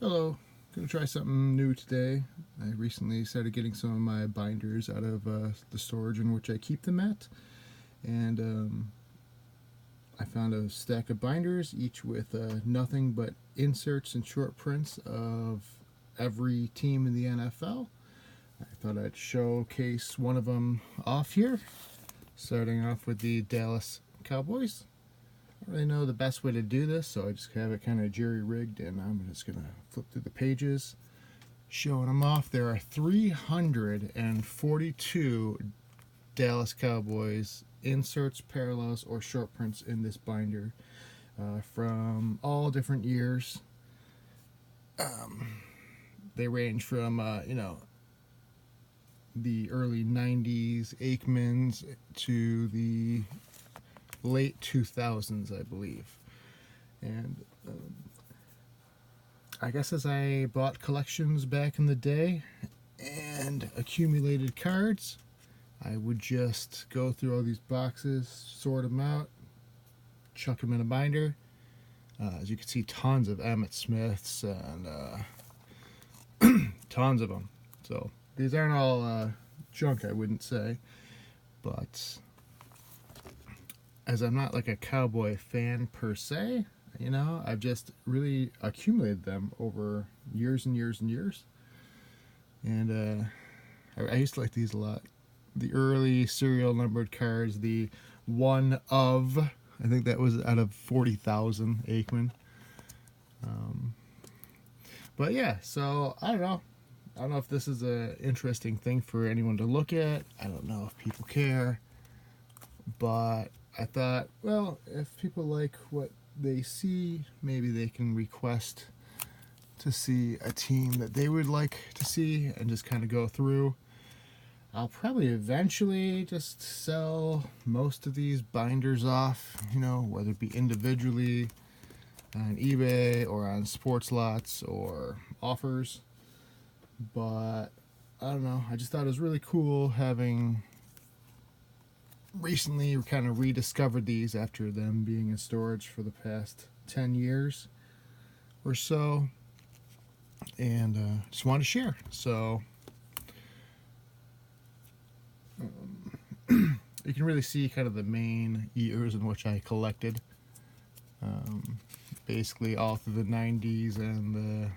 Hello, gonna try something new today. I recently started getting some of my binders out of the storage in which I keep them at, and I found a stack of binders, each with nothing but inserts and short prints of every team in the NFL. I thought I'd showcase one of them off here, starting off with the Dallas Cowboys. I don't really know the best way to do this, so I just have it kind of jerry-rigged, and I'm just going to flip through the pages, showing them off. There are 342 Dallas Cowboys inserts, parallels, or short prints in this binder from all different years. They range from, the early 90s Aikmans to the late 2000s, I believe. And I guess as I bought collections back in the day and accumulated cards, I would just go through all these boxes, sort them out, chuck them in a binder. As you can see, tons of Emmett Smiths and tons of them. So these aren't all junk, I wouldn't say, but as I'm not like a Cowboy fan per se, I've just really accumulated them over years and years and years. And I used to like these a lot. The early serial numbered cards, the one of, I think that was out of 40,000 Aikman. But yeah, so I don't know. I don't know if this is an interesting thing for anyone to look at. I don't know if people care. But I thought, well, if people like what they see, maybe they can request to see a team that they would like to see and just kind of go through. I'll probably eventually just sell most of these binders off, whether it be individually on eBay or on sports lots or offers. But I don't know. I just thought it was really cool having recently kind of rediscovered these after them being in storage for the past 10 years or so, and just wanted to share. So you can really see kind of the main years in which I collected, basically all through the 90s and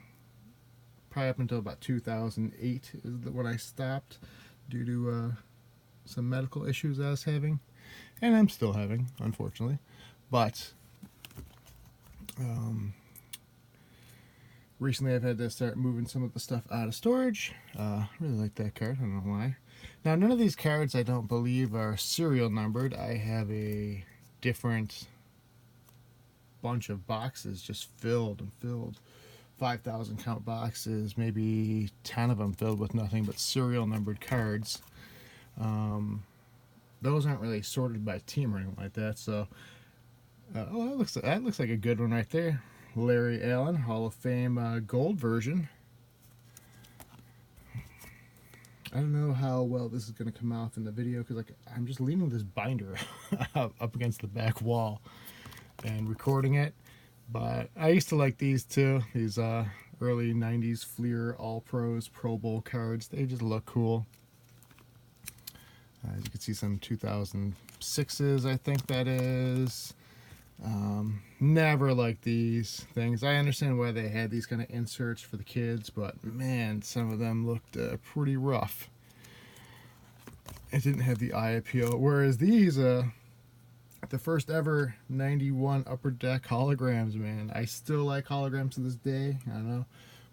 probably up until about 2008 is when I stopped due to some medical issues I was having, and I'm still having, unfortunately. But recently I've had to start moving some of the stuff out of storage. Really like that card, I don't know why. Now, none of these cards I don't believe are serial numbered. I have a different bunch of boxes just filled and filled. 5,000 count boxes, maybe 10 of them filled with nothing but serial numbered cards. Those aren't really sorted by team or anything like that. So, that looks like a good one right there. Larry Allen, Hall of Fame gold version. I don't know how well this is going to come off in the video because I'm just leaning this binder up against the back wall and recording it. But I used to like these too. These early 90s Fleer All Pros Pro Bowl cards. They just look cool. As you can see, some 2006s, I think that is. Never liked these things. I understand why they had these kind of inserts for the kids, but man, some of them looked pretty rough. It didn't have the eye appeal. Whereas these, the first ever 91 Upper Deck holograms, man. I still like holograms to this day. I don't know.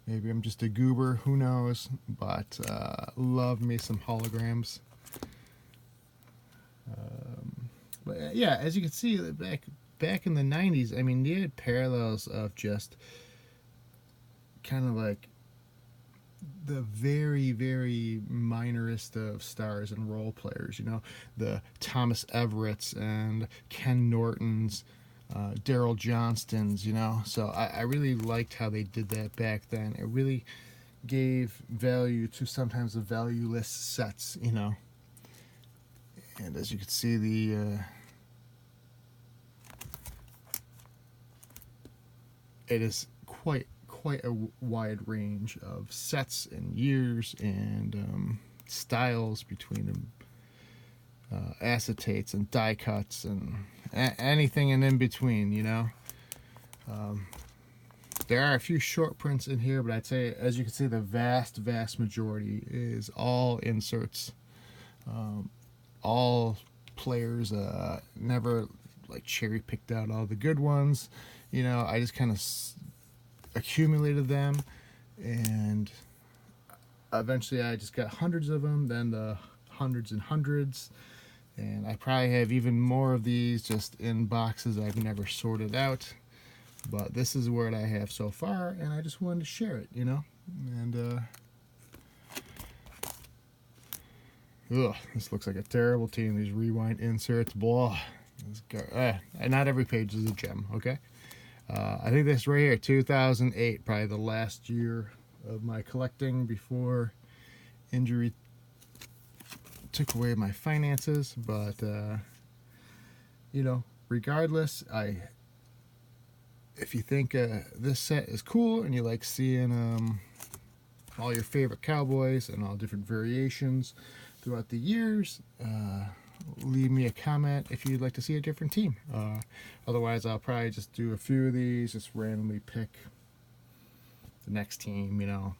Maybe I'm just a goober. Who knows? But love me some holograms. But yeah, as you can see, back in the 90s, I mean, they had parallels of just kind of like the very, very minorest of stars and role players, the Thomas Everetts and Ken Nortons, Daryl Johnstons, So I really liked how they did that back then. It really gave value to sometimes the valueless sets, And as you can see, it is quite quite a wide range of sets and years and styles between them. Acetates and die cuts and anything in between, you know. There are a few short prints in here, but I'd say, as you can see, the vast majority is all inserts. All players, never like cherry picked out all the good ones. You know, I just kind of accumulated them, and eventually I just got hundreds of them, then the hundreds and hundreds, and I probably have even more of these just in boxes I've never sorted out. But this is what I have so far, and I just wanted to share it, you know. And this looks like a terrible team. These rewind inserts, blah. Not every page is a gem, okay? I think this right here, 2008, probably the last year of my collecting before injury took away my finances. But you know, regardless, if you think this set is cool and you like seeing all your favorite Cowboys and all different variations throughout the years, leave me a comment if you'd like to see a different team. Otherwise, I'll probably just do a few of these, just randomly pick the next team, you know.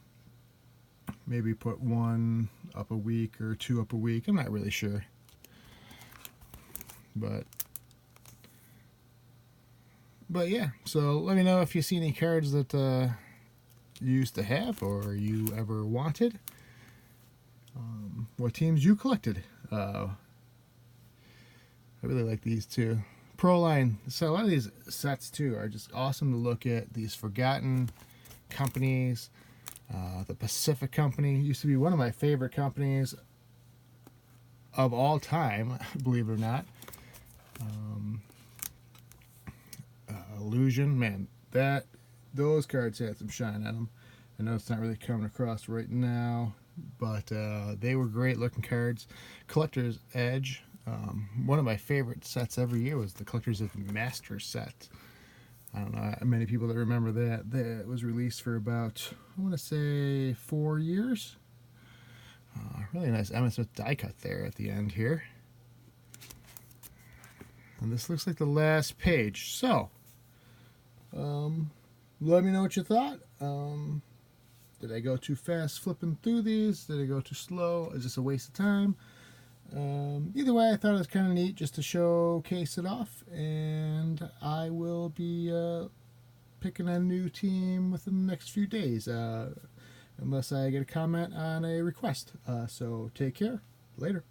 Maybe put one up a week or two up a week. I'm not really sure. But yeah, so let me know if you see any cards that you used to have or you ever wanted. What teams you collected. I really like these too. Pro Line. So a lot of these sets too are just awesome to look at. These forgotten companies. The Pacific Company used to be one of my favorite companies of all time, believe it or not. Illusion, man, those cards had some shine on them. I know it's not really coming across right now, but they were great looking cards. Collector's Edge, one of my favorite sets every year was the Collector's Edge Master set. I don't know how many people that remember that. That was released for about, I want to say, 4 years. Really nice Emmitt Smith die cut there at the end here. And this looks like the last page. So, let me know what you thought. Did I go too fast flipping through these? Did I go too slow? Is this a waste of time? Either way, I thought it was kind of neat just to showcase it off, and I will be picking a new team within the next few days, unless I get a comment on a request. So take care. Later.